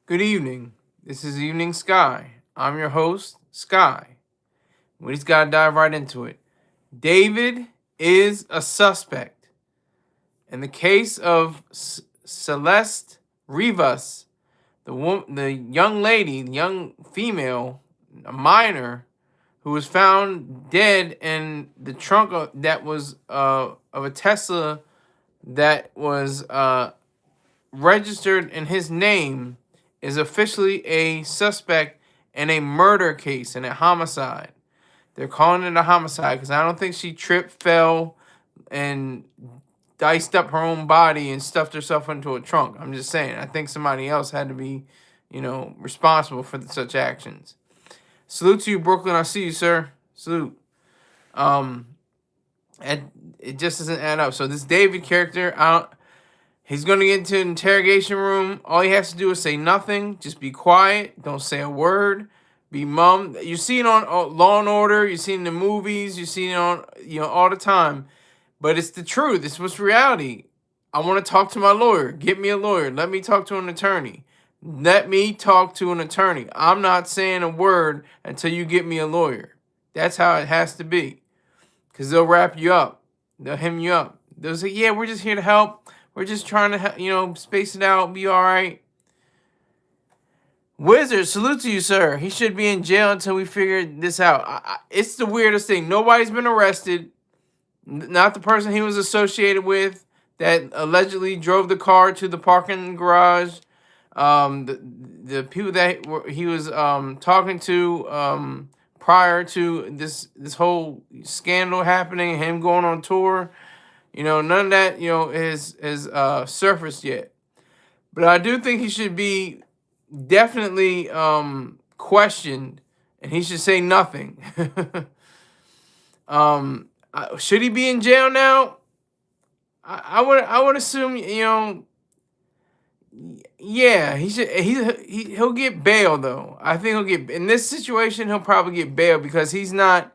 Good evening. This is Evening Sky. I'm your host, Sky. We just gotta dive right into it. David is a suspect. In the case of Celeste Rivas, the young lady, the young female, a minor, who was found dead in the trunk of a Tesla that was registered in his name, is officially a suspect in a murder case, in a homicide. They're calling it a homicide because I don't think she tripped, fell, and diced up her own body and stuffed herself into a trunk. I'm just saying. I think somebody else had to be, responsible for such actions. Salute to you, Brooklyn. I see you, sir. Salute. Um, and it just doesn't add up. So this David character, he's going to get into an interrogation room. All he has to do is say nothing. Just be quiet. Don't say a word. Be mum. You see it on Law and Order. You see it in the movies. You see it on, all the time. But it's the truth. It's what's reality. I want to talk to my lawyer. Get me a lawyer. Let me talk to an attorney. Let me talk to an attorney. I'm not saying a word until you get me a lawyer. That's how it has to be. Because they'll wrap you up. They'll hem you up. They'll say, yeah, we're just here to help. We're just trying to, space it out, be all right. Wizard, salute to you, sir. He should be in jail until we figure this out. It's the weirdest thing. Nobody's been arrested. Not the person he was associated with that allegedly drove the car to the parking garage. The people that he was talking to prior to this whole scandal happening, him going on tour. None of that, is surfaced yet. But I do think he should be definitely questioned, and he should say nothing. Should he be in jail now? I would assume, yeah, he should. He'll get bail though. I think he'll get in this situation. He'll probably get bail because he's a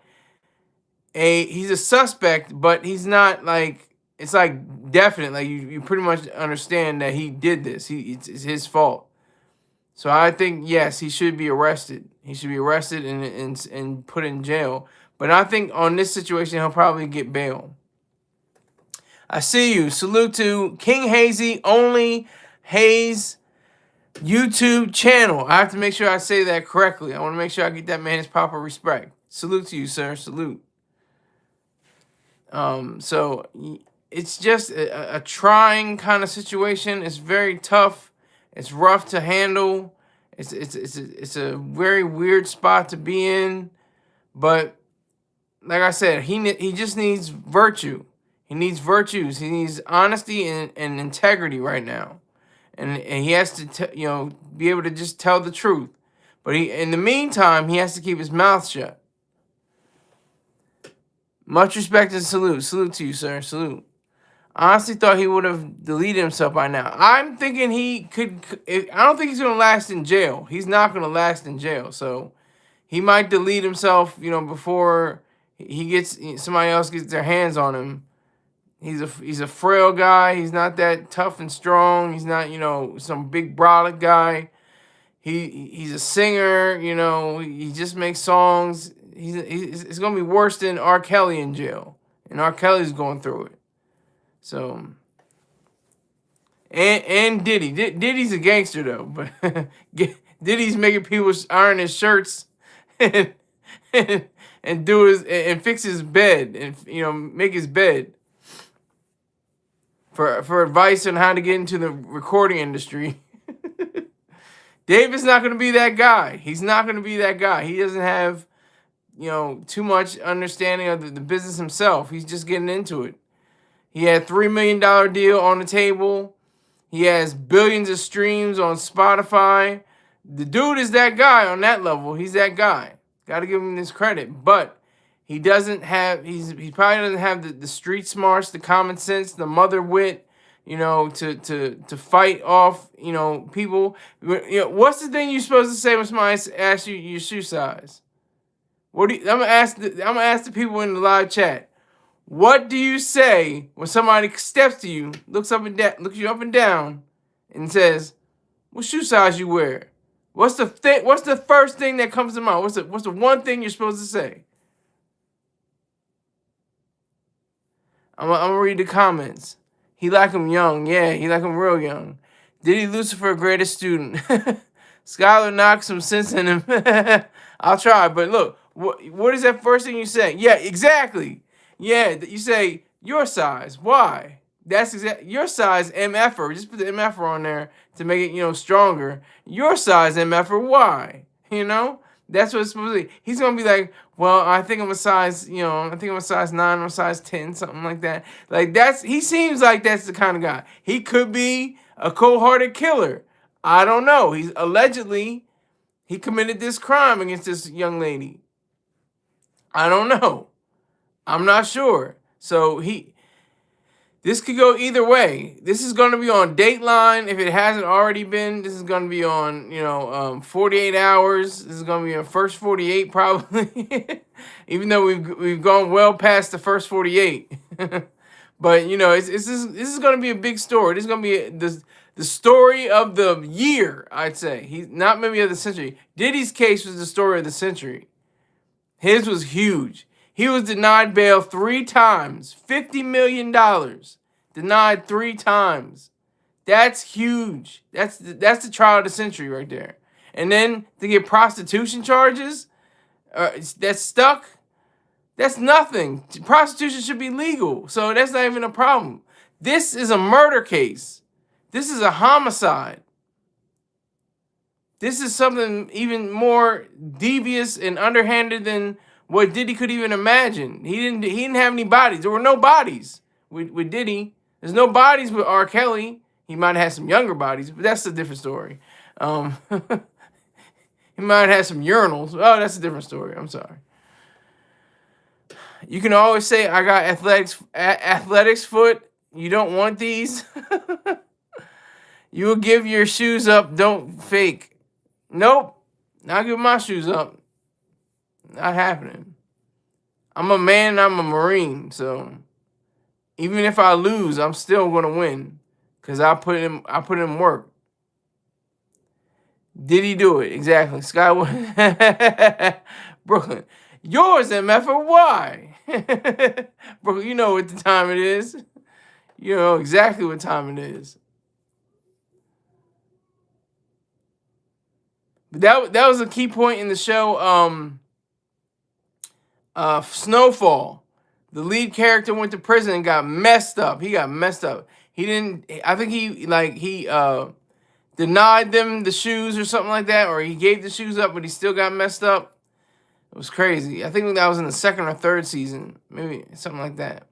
suspect, but he's not like, it's like definite. Like you pretty much understand that he did this. It's his fault. So I think yes, he should be arrested. He should be arrested and put in jail. But I think on this situation, he'll probably get bail. I see you. Salute to King Hazy, only Hayes YouTube channel. I have to make sure I say that correctly. I want to make sure I get that man his proper respect. Salute to you, sir. Salute. So it's just a trying kind of situation. It's very tough. It's rough to handle. It's a very weird spot to be in. But like I said, he just needs virtue. He needs virtues. He needs honesty and integrity right now. And he has to be able to just tell the truth. But in the meantime, he has to keep his mouth shut. Much respect and salute. Salute to you, sir. Salute. I honestly thought he would have deleted himself by now. I'm thinking he could. I don't think he's going to last in jail. He's not going to last in jail. So he might delete himself, before somebody else gets their hands on him. He's a frail guy. He's not that tough and strong. He's not, some big brolic guy. He's a singer, he just makes songs. It's gonna be worse than R. Kelly in jail, and R. Kelly's going through it. So, and Diddy's a gangster though, but Diddy's making people iron his shirts and do and fix his bed and make his bed for advice on how to get into the recording industry. David's not going to be that guy. He's not going to be that guy. He doesn't have, too much understanding of the business himself. He's just getting into it. He had $3 million deal on the table. He has billions of streams on Spotify. The dude is that guy on that level. He's that guy. Got to give him this credit. But he doesn't have, he probably doesn't have the street smarts, the common sense, the mother wit, to fight off, people. What's the thing you're supposed to say when somebody asks you your shoe size? I'm gonna ask the people in the live chat. What do you say when somebody steps to you, looks you up and down, and says, What shoe size you wear? What's the first thing that comes to mind? What's the one thing you're supposed to say? I'm gonna read the comments. He like him young. Yeah, he like him real young. Diddy Lucifer, greatest student. Skylar knocks some sense in him. I'll try, but look, what is that first thing you say? Yeah, exactly. Yeah, you say your size. Why? That's exactly your size, MFer. Just put the MFer on there to make it, stronger. Your size, MFer. Why? That's what it's supposed to be. He's gonna be like, well, I think I'm a size, I think I'm a size 9, I'm a size 10, something like that. Like he seems like that's the kind of guy. He could be a cold-hearted killer. I don't know. He's allegedly he committed this crime against this young lady. I don't know. I'm not sure. So this could go either way. This is going to be on Dateline. If it hasn't already been, this is going to be on 48 Hours. This is going to be on First 48 probably. Even though we've gone well past the first 48. But this is going to be a big story. This is going to be the story of the year, I'd say. He's not maybe of the century. Diddy's case was the story of the century. His was huge. He was denied bail 3 times. $50 million. Denied 3 times. That's huge. That's the trial of the century right there. And then to get prostitution charges, that's stuck. That's nothing. Prostitution should be legal. So that's not even a problem. This is a murder case. This is a homicide. This is something even more devious and underhanded than what Diddy could even imagine. He didn't have any bodies. There were no bodies with Diddy. There's no bodies with R. Kelly. He might have had some younger bodies, but that's a different story. He might have had some urinals. Oh, that's a different story. I'm sorry. You can always say, I got athletics foot. You don't want these. You will give your shoes up. Don't fake. Nope. Not give my shoes up. Not happening. I'm a man and I'm a Marine. So even if I lose, I'm still going to win. Because I put in work. Did he do it? Exactly. Sky Brooklyn. Yours, MF, why? Brooklyn, you know what the time it is. You know exactly what time it is. But that was a key point in the show. Snowfall. The lead character went to prison and got messed up. He got messed up. He didn't. I think he denied them the shoes or something like that, or he gave the shoes up, but he still got messed up. It was crazy. I think that was in the 2nd or 3rd season, maybe something like that.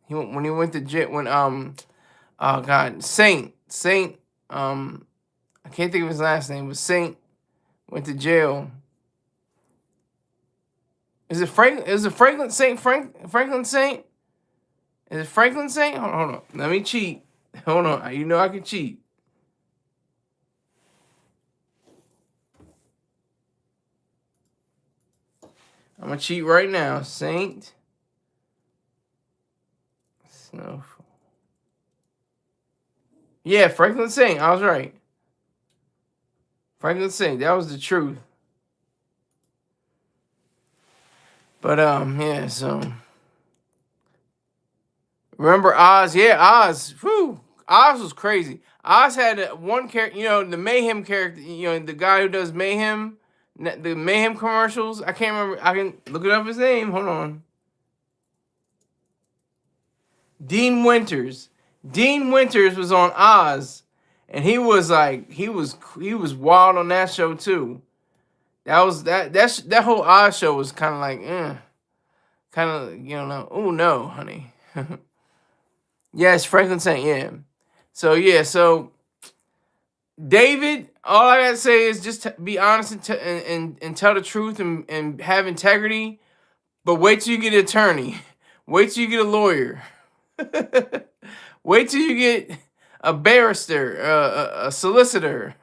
When he went to jail. Oh God, Saint. I can't think of his last name, but Saint went to jail. Is it Franklin? Is it Franklin Saint? Franklin Saint? Is it Franklin Saint? Hold on. Let me cheat. Hold on. You know I can cheat. I'm gonna cheat right now. Saint Snowfall. Yeah, Franklin Saint. I was right. Franklin Saint. That was the truth. But yeah. So remember Oz? Yeah, Oz. Whew. Oz was crazy. Oz had one character. The Mayhem character. The guy who does Mayhem. The Mayhem commercials. I can't remember. I can look it up his name. Hold on. Dean Winters. Dean Winters was on Oz, and he was wild on that show too. That whole Oz show was kind of like, kind of oh no, honey. Yes, Franklin Saint. Yeah. So David, all I gotta say is just be honest and tell the truth and have integrity. But wait till you get an attorney. Wait till you get a lawyer. Wait till you get a barrister, a solicitor.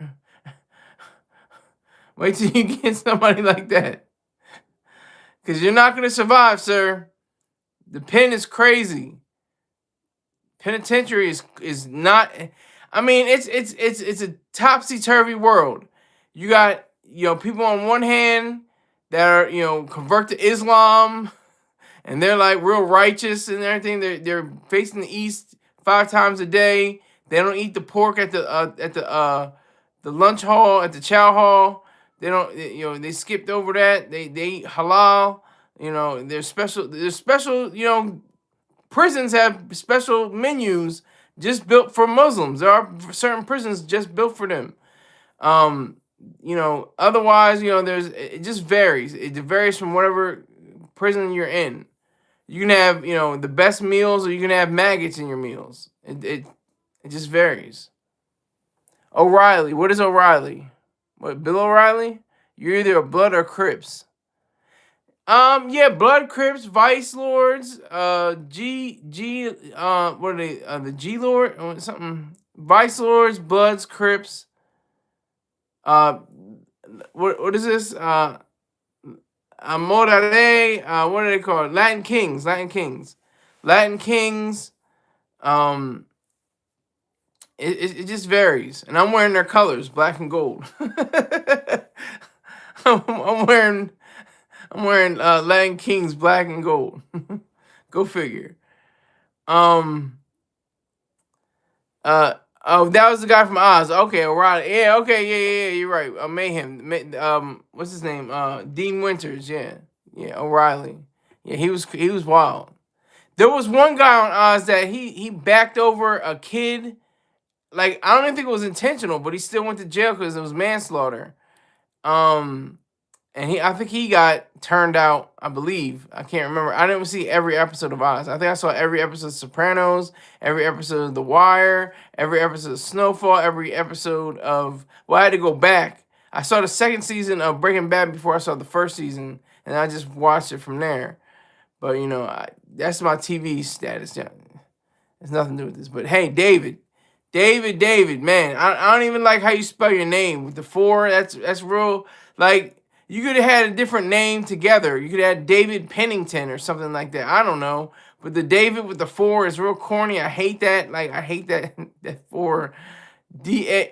Wait till you get somebody like that. Because you're not going to survive, sir. The pen is crazy. Penitentiary is not. I mean, it's topsy-turvy world. You got, people on one hand that are, convert to Islam, and they're like real righteous and everything. They're facing the east 5 times a day. They don't eat the pork at the lunch hall, at the chow hall. They don't, they skipped over that. They eat halal. There's special, prisons have special menus just built for Muslims. There are certain prisons just built for them. Otherwise, it just varies. It varies from whatever prison you're in. You can have, the best meals, or you can have maggots in your meals. It just varies. O'Reilly. What is O'Reilly? What, Bill O'Reilly? You're either a Blood or Crips. Yeah, Blood, Crips, Vice Lords, what are they? The G Lord or something. Vice Lords, Bloods, Crips. What is this? Morale. What are they called? Latin Kings. It just varies, and I'm wearing their colors, black and gold. I'm wearing Latin Kings, black and gold. Go figure. Oh, that was the guy from Oz. Okay, O'Reilly. Yeah, okay, yeah, you're right. Mayhem. What's his name? Dean Winters. Yeah, O'Reilly. Yeah, he was wild. There was one guy on Oz that he backed over a kid. Like, I don't even think it was intentional, but he still went to jail because it was manslaughter. And I think he got turned out, I believe. I can't remember. I didn't see every episode of Oz. I think I saw every episode of Sopranos, every episode of The Wire, every episode of Snowfall, every episode of... Well, I had to go back. I saw the second season of Breaking Bad before I saw the first season, and I just watched it from there. But, that's my TV status. It's nothing to do with this. But, hey, David, man, I don't even like how you spell your name. With the 4, that's real... Like... You could have had a different name together. You could have had David Pennington or something like that. I don't know. But the David with the 4 is real corny. I hate that. Like, I hate that 4.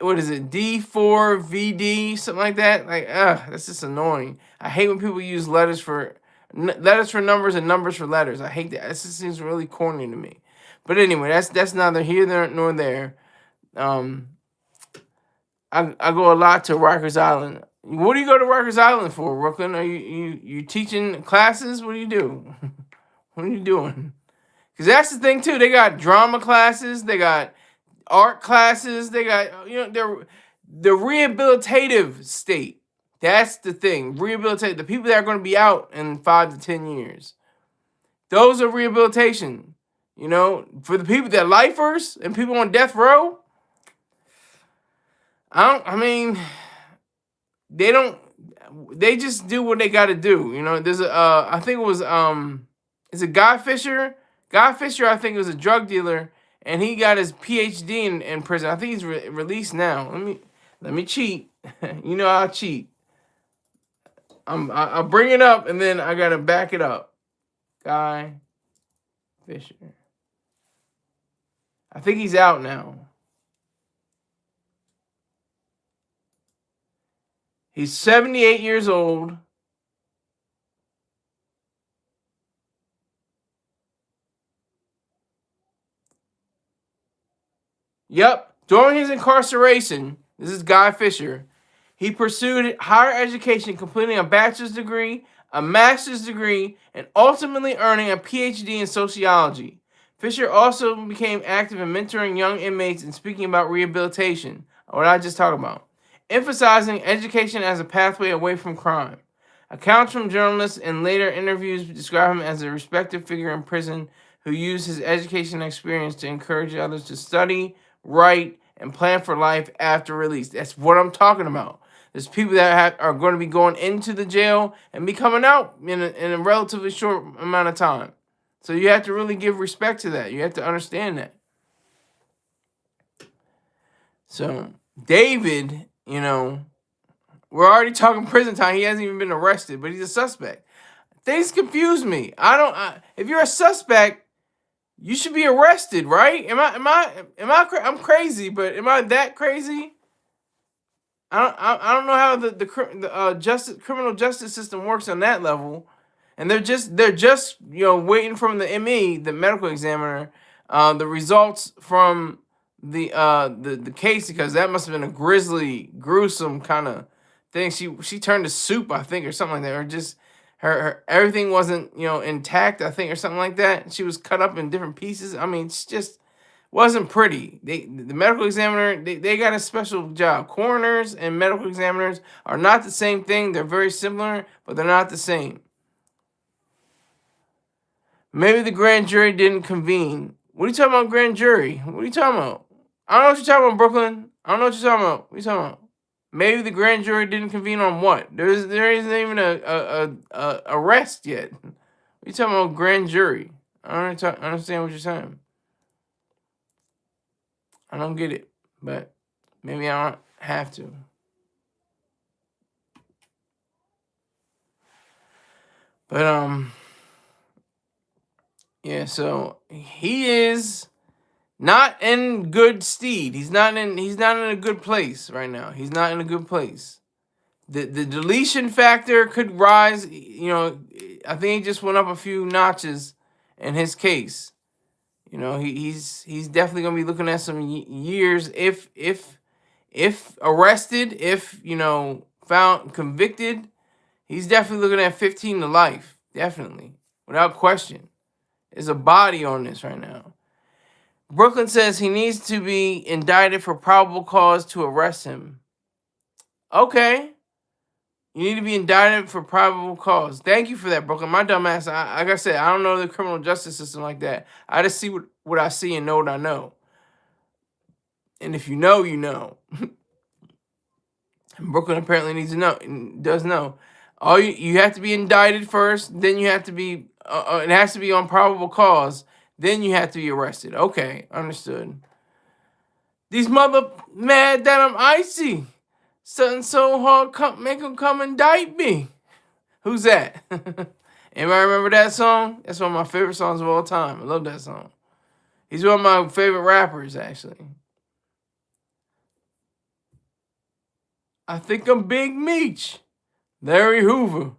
What is it? D4vd, something like that. Like, that's just annoying. I hate when people use letters for numbers and numbers for letters. I hate that. It just seems really corny to me. But anyway, that's neither here nor there. I go a lot to Rikers Island. What do you go to Rikers Island for, Brooklyn? Are you teaching classes? What do you do? What are you doing? Because that's the thing, too. They got drama classes. They got art classes. They got, the rehabilitative state. That's the thing. Rehabilitate. The people that are going to be out in 5 to 10 years. Those are rehabilitation. For the people that lifers and people on death row. They just do what they got to do. There's I think it was, is it Guy Fisher? Guy Fisher, I think, was a drug dealer, and he got his PhD in prison. I think he's released now. Let me cheat. I'll cheat. I'll bring it up, and then I got to back it up. Guy Fisher. I think he's out now. He's 78 years old. Yep. During his incarceration, this is Guy Fisher, he pursued higher education, completing a bachelor's degree, a master's degree, and ultimately earning a PhD in sociology. Fisher also became active in mentoring young inmates and speaking about rehabilitation, what I just talked about, emphasizing education as a pathway away from crime. Accounts from journalists and later interviews describe him as a respected figure in prison who used his education experience to encourage others to study, write, and plan for life after release. That's what I'm talking about. There's people that are going to be going into the jail and be coming out in a relatively short amount of time. So you have to really give respect to that. You have to understand that. So David... we're already talking prison time. He hasn't even been arrested, but he's a suspect. Things confuse me. If you're a suspect, you should be arrested, right? I'm crazy, but am I that crazy? I don't know how the criminal justice system works on that level, and they're just waiting from the ME, the medical examiner, the results from the case, because that must have been a grisly, gruesome kind of thing. She turned to soup, I think, or something like that, or just her everything wasn't intact, I think, or something like that. She was cut up in different pieces. I mean, it's just wasn't pretty. The medical examiner, they got a special job. Coroners and medical examiners are not the same thing. They're very similar, but they're not the same. Maybe the grand jury didn't convene. What are you talking about, grand jury? What are you talking about? I don't know what you're talking about, Brooklyn. I don't know what you're talking about. What are you talking about? Maybe the grand jury didn't convene on what? There isn't even a arrest yet. What are you talking about, grand jury? I don't understand what you're saying. I don't get it, but maybe I don't have to. But yeah, so he is not in good stead. He's not in a good place right now. He's not in a good place. The deletion factor could rise, I think he just went up a few notches in his case. He's definitely gonna be looking at some years if arrested, if found convicted. He's definitely looking at 15 to life, definitely, without question. There's a body on this right now. Brooklyn says he needs to be indicted for probable cause to arrest him. Okay. You need to be indicted for probable cause. Thank you for that, Brooklyn. My dumb ass, like I said, I don't know the criminal justice system like that. I just see what I see and know what I know. And if you know, you know. Brooklyn apparently needs to know, does know. All you have to be indicted first, then you have to be, it has to be on probable cause, then you have to be arrested. Okay, understood. These mother mad that I'm icy. Something so hard, make them come indict me. Who's that? Anybody remember that song? That's one of my favorite songs of all time. I love that song. He's one of my favorite rappers, actually. I think I'm Big Meech. Larry Hoover.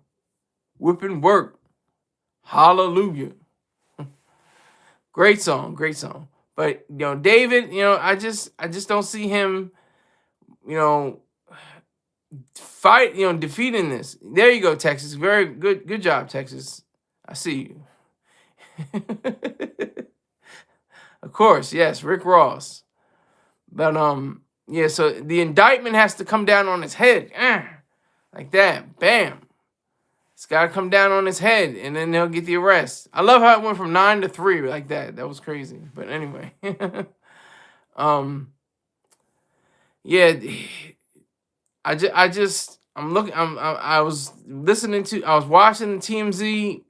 Whipping work. Hallelujah. Great song, great song. But David, I just don't see him, fight, defeating this. There you go, Texas. Very good job, Texas. I see you. Of course, yes, Rick Ross. But yeah, so the indictment has to come down on his head. Like that. Bam. It's gotta come down on his head, and then they'll get the arrest. I love how it went from 9 to 3 like that. That was crazy. But anyway. Yeah, I was watching the TMZ,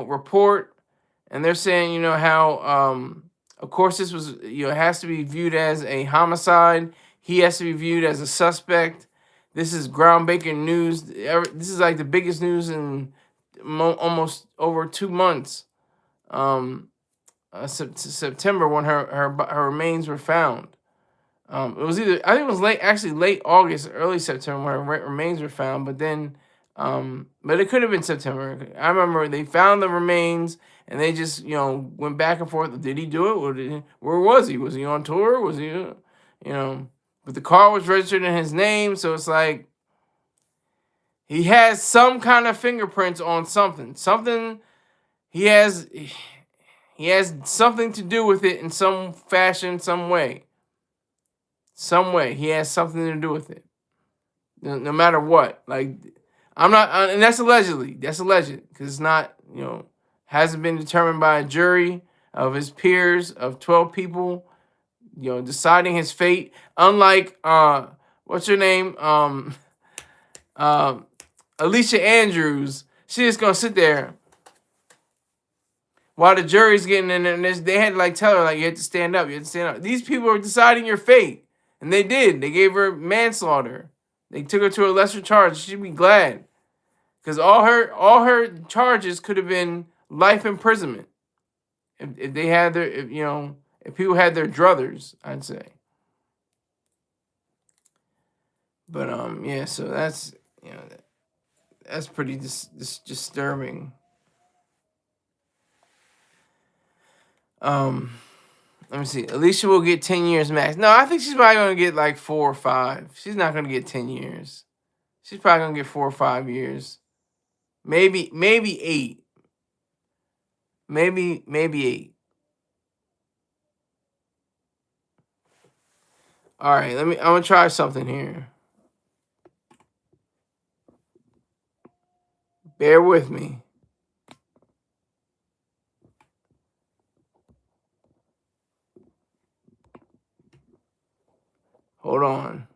report, and they're saying, how of course this was, has to be viewed as a homicide. He has to be viewed as a suspect. This is groundbreaking news. This is like the biggest news in almost over 2 months. September, when her remains were found. It was I think it was late August, early September when her remains were found. But then, but it could have been September. I remember they found the remains and they just went back and forth. Did he do it? Where was he? Was he on tour? Was he, But the car was registered in his name, so it's like he has some kind of fingerprints on something. He has something to do with it in some fashion, some way. Some way he has something to do with it. No matter what. Like, I'm not, and that's allegedly. That's alleged, because it's not, hasn't been determined by a jury of his peers of 12 people. Deciding his fate. Unlike what's her name? Alicia Andrews. She just gonna sit there while the jury's getting in there, and they had to tell her you had to stand up. You had to stand up. These people are deciding your fate, and they did. They gave her manslaughter. They took her to a lesser charge. She'd be glad, because all her charges could have been life imprisonment if they had their if people had their druthers, I'd say. But yeah. So that's that's pretty disturbing. Let me see. Alicia will get 10 years max. No, I think she's probably gonna get like 4 or 5. She's not gonna get 10 years. She's probably gonna get 4 or 5 years. Maybe 8. Maybe 8. All right, I'm gonna try something here. Bear with me. Hold on.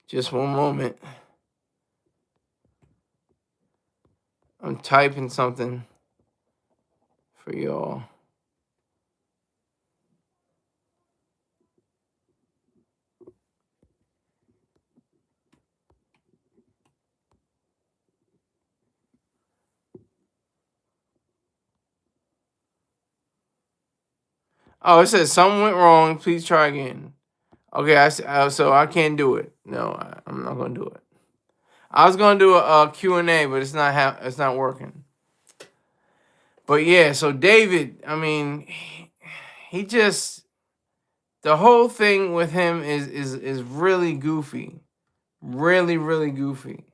Just one moment. I'm typing something for y'all. Oh, it says something went wrong. Please try again. Okay, so I can't do it. No, I'm not gonna do it. I was gonna do a Q&A, but it's not working. But yeah, so David, I mean, he just, the whole thing with him is really goofy, really goofy.